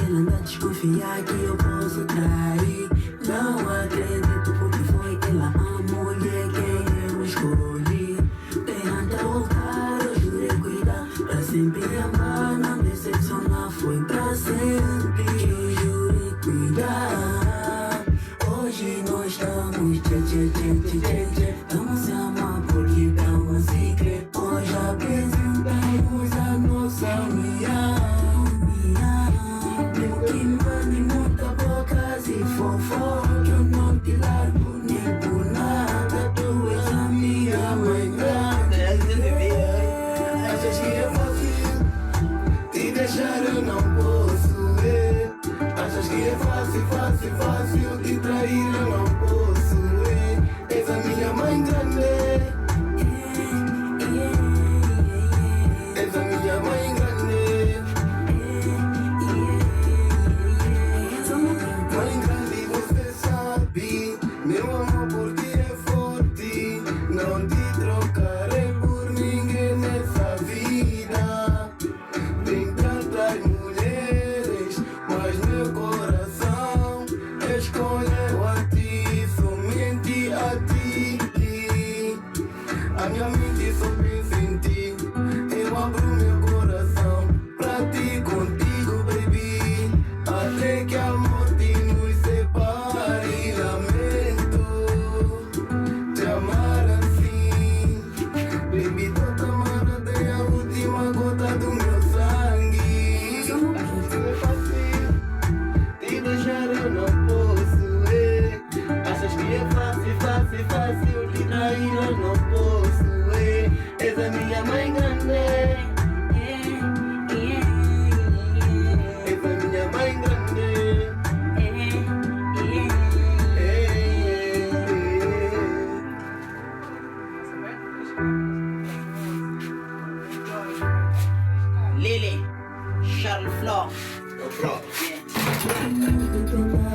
ela anda a desconfiar que eu posso trair. Não acredito porque foi ela a mulher que eu escolhi. Tenta voltar, eu jurei cuidar, pra sempre amar, não decepcionar, foi pra sempre. Eu jurei cuidar. Hoje nós estamos tchê tchê tchê tchê tchê tchê. Vamos se amar porque estamos se crer. Hoje apresentamos a nossa união. Mesmo que mande muita boca se fofoca, eu não te largo nem por nada. Tu és a minha mãe grande. Achas que é fácil te deixar, eu não posso ver. Achas que é fácil, fácil, fácil te trair, eu não posso ver. És a minha mãe grande. És a minha mãe grande. Mãe grande, você sabe, meu amor por ti é forte. Não te trocarei por ninguém nessa vida. Tem tantas mulheres, mas meu coração escolheu a ti, somente a ti. A minha mente só pensa em ti. Eu abro meu coração pra ti, contigo, baby. Até que a morte nos separe. Lamento te amar assim, baby. Tô te amando até a última gota do meu sangue. É fácil te deixar, eu não posso ver. Achas que é fácil, fácil, fácil te trair, eu não posso ver. És a minha mãe grande. És a minha mãe grande. Lily, Charles Flaw. No problem. Yeah.